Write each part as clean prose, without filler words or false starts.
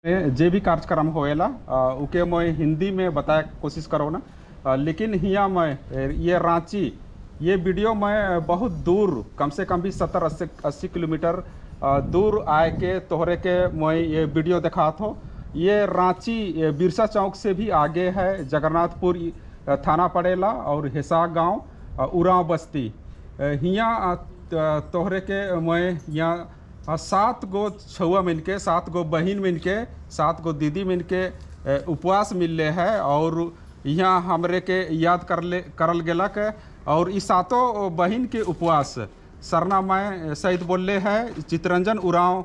जे भी कार्यक्रम होएला उके मैं हिंदी में बताए कोशिश करो ना। लेकिन हिया मैं ये रांची ये वीडियो मैं बहुत दूर कम से कम भी 70-80 किलोमीटर दूर आए के तोहरे के मैं ये वीडियो दिखा थो। ये रांची बिरसा चौक से भी आगे है, जगन्नाथपुर थाना पड़ेला और हिसार गांव उरांव बस्ती। हिया तोहरे के मैं यहाँ 7 गो छुआ मिल के 7 गो बहन मिल के 7 गो दीदी मिल के उपवास मिलले है और यहाँ हमरे के याद करल गेलक। और इस 7 बहन के उपवास सरना मैं सहित बोलले है चितरंजन उरांव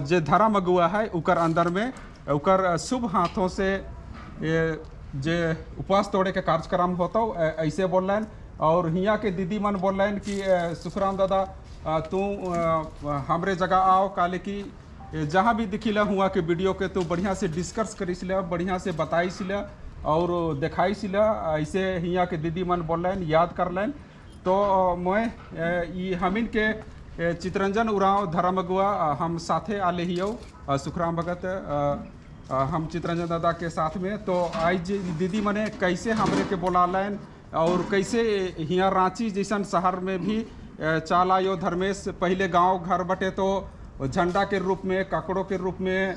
जे धर्म अगुआ है उकर अंदर में उकर शुभ हाथों से जे उपवास तोड़े के कार्यक्रम होता ऐसे बोल रहे। और हिया के दीदी मन बोल रहे कि सुखराम दादा तू हमरे जगह आओ, काले कि जहाँ भी दिखिला हुआ के वीडियो के तू बढ़िया से डिस्कस करीसिला, बढ़िया से बताईसिला और दिखाईसिला। ऐसे हिया के दीदी मन बोल रहे याद कर लें। तो मैं हमिन के चितरंजन उरांव धर्म अगुआ हम साथे आले हियो सुखराम भगत हम चितरंजन दादा के साथ में। तो आज दीदी मने कैसे हमरे के बोला लें और कैसे हिया रांची जैसन शहर में भी चाला यो धर्मेश पहले गांव घर बटे तो झंडा के रूप में, ककड़ों के रूप में,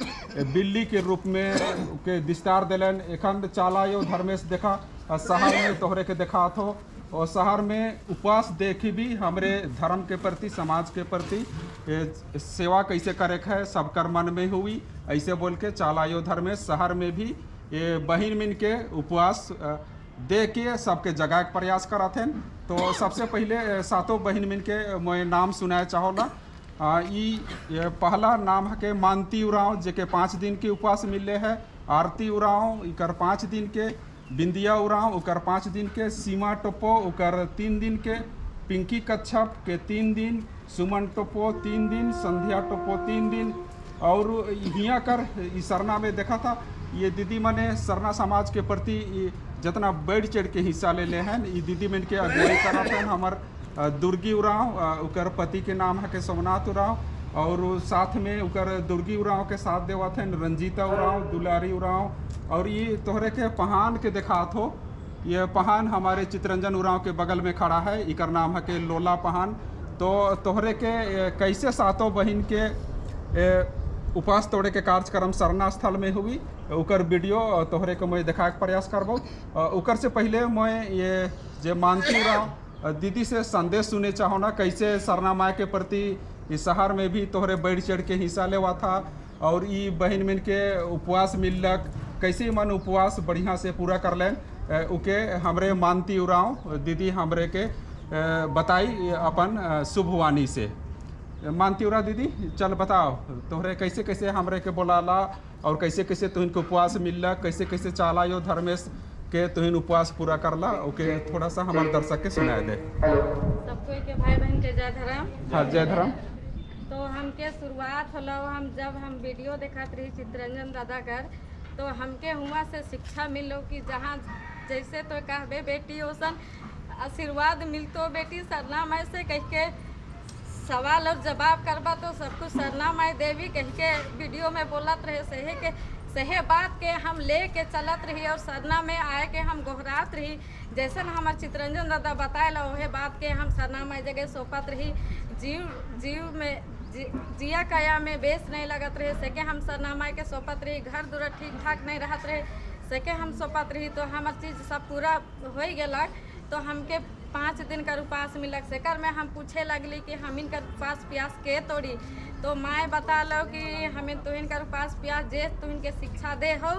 बिल्ली के रूप में के विस्तार दिलन। एखन चाला यो धर्मेश देखा शहर में तोहरे के देखा थो और शहर में उपवास देखी भी हमरे धर्म के प्रति, समाज के प्रति सेवा कैसे करे है सबकर मन में हुई। ऐसे बोल के चाला यो धर्मेश शहर में भी ये बहन मिन के उपवास दे के सबके जगह के प्रयास कराथे। तो सबसे पहले 7 बहन मिल के मैं नाम सुनाए चाहोला। ये पहला नाम है के मानती उरांव जे के 5 दिन के उपवास मिले है, आरती उरांव इकर 5 दिन के, बिंदिया उरांव उकर 5 दिन के, सीमा टोपो उकर 3 दिन के, पिंकी कच्छप के 3 दिन, सुमन टोपो 3 दिन, संध्या टोपो 3 दिन। और हिया कर सरना में देखा था ये दीदी मने सरना समाज के प्रति जितना बढ़ चढ़ के हिस्सा ले हैं। ये दीदी मन के अगुवाई कराते हैं हमार दुर्गी उरांव उकर पति के नाम है के सोमनाथ उरांव और साथ में उकर दुर्गी उरांव के साथ देवत हैं रंजीता उरांव, दुलारी उरांव। और ये तोहरे के पहान के देखात हो, ये पहान हमारे चितरंजन उरांव के बगल में खड़ा है, इकर नाम है के लोला पहान। तो तोहरे के कैसे 7 बहन के उपवास तोड़े के कार्यक्रम सरना स्थल में हुई उकर वीडियो तोहरे को मैं दिखाए के प्रयास करबो। उकर से पहले मैं ये जे मानती उरांव दीदी से संदेश सुने चाहो ना कैसे सरना माई के प्रति इस शहर में भी तोहरे बढ़ चढ़ के हिस्सा लेवा था और ये बहन मिन के उपवास मिलक कैसे मन उपवास बढ़िया से पूरा कर लें उके हमरे मानती उरांव दीदी हमरे के बताई अपन शुभवाणी से। मानती उरा दीदी चल बताओ तोहरे कैसे कैसे हमरे के बोलाला और कैसे कैसे तुहन के उपवास मिलला, कैसे कैसे चाला यो धर्मेश के तुहन उपवास पूरा करला ओके थोड़ा सा हमारे दर्शक के सुनाए दे। सबको के भाई बहन के जय धर्म। हाँ जय धर्म। तो हमके शुरुआत होलो हम जब हम वीडियो देखत रही चितरंजन दादा कर तो हमके हुआ से शिक्षा मिलो कि जहाँ जैसे तो कहबे बेटी ओसन आशीर्वाद मिलतो बेटी सरना माई से कह के सवाल और जवाब करबा तो सब कुछ सरना माई देवी कह के वीडियो में बोलत रहे सहे बात के हम ले के चलत रही और सरना में आए के हम गोहरात रही जैसे हमारे चितरंजन दादा बताए वह बात के हम सरना माई जगह सौंपत रही। जीव में जिया कया में बेस नहीं लगत रहे सके हम सरना माई के सौंपत रही। घर दूर ठीक ठाक नहीं रहत रहे सके हम सौंपत रही तो हमार चीज़ सब पूरा हो गलक। तो हमके 5 दिन का उपवास मिलक सेकर में हम पूछे लगली कि हम इनका उपवास प्यास के तोड़ी तो माए बता लो कि हमें तो इनका उपवास प्यास जे तू इनके शिक्षा दे हो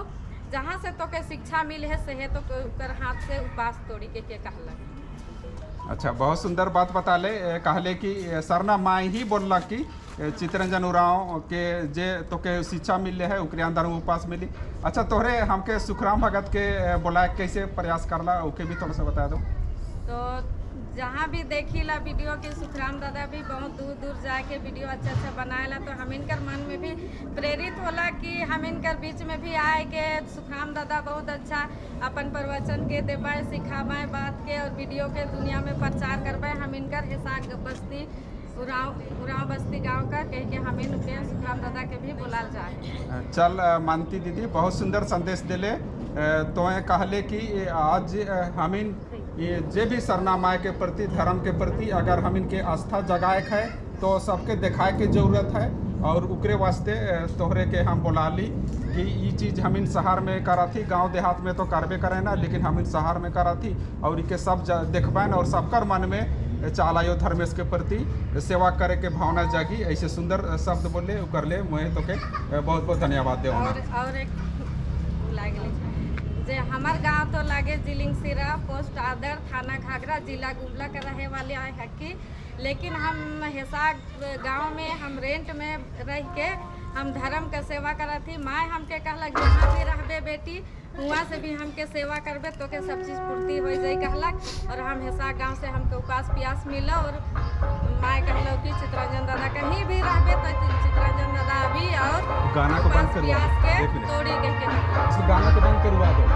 जहाँ से तो के शिक्षा मिल है सहे तो कर हाथ से उपवास तोड़ी के कहलक। अच्छा बहुत सुंदर बात बता ले कहले कि सरना माई ही बोलला कि चितरंजन उरांव के जे तो के शिक्षा मिले है उकरे अंदर में उपवास मिली। अच्छा तोहरे हमके सुखराम भगत के बोलाए कैसे प्रयास करला ओके भी थोड़ा सा बता दो। तो जहाँ भी देखीला वीडियो के सुखराम दादा भी बहुत दूर दूर जाके वीडियो अच्छा बनाएला तो हम इनकर मन में भी प्रेरित होला कि हम इनकर बीच में भी आए के सुखराम दादा बहुत अच्छा अपन प्रवचन के देवाए सिखावाए बात के और वीडियो के दुनिया में प्रचार करवाए। हम इनकर हिसाब बस्ती उराव बस्ती गांव का कह के हमें नुके सुखराम दादा के भी बुलाल जाए। चल मानती दीदी बहुत सुंदर संदेश दिले। तो कहले कि आज हमिन ये जे भी सरना माय के प्रति धर्म के प्रति अगर हम इनके आस्था जगाए है तो सबके दिखाए के जरूरत है और उकरे वास्ते तोहरे के हम बोला ली कि ये चीज़ हम इन शहर में करा थी, गांव देहात में तो करबे करे ना, लेकिन हम इन शहर में करा थी और इनके सब देखबैन और सबकर मन में चालायो धर्मेश के प्रति सेवा करे के भावना जागी। ऐसे सुंदर शब्द बोले कर ले मुझे तो के बहुत बहुत धन्यवाद दे। और एक जे हमार गांव तो लागे जिलिंगसिरा, पोस्ट आदर, थाना घाघरा, जिला गुमला का रहे वाले आए हकी, लेकिन हम हिसार गांव में हम रेंट में रह के हम धर्म का सेवा करा थी। माँ हमके कहलक जहाँ भी रहबे बेटी वहाँ से भी हमके सेवा करबे तो के सब चीज़ पूर्ति हो जाए कहलक। और हम हिसार गांव से हमके उपास प्यास मिला और माँ कहलो कि चितरंजन दादा कहीं भी रहबे तो चितरंजन दादा अभी और गाना को बंद प्यास के तोड़ी के गाना को बंद करवा दो।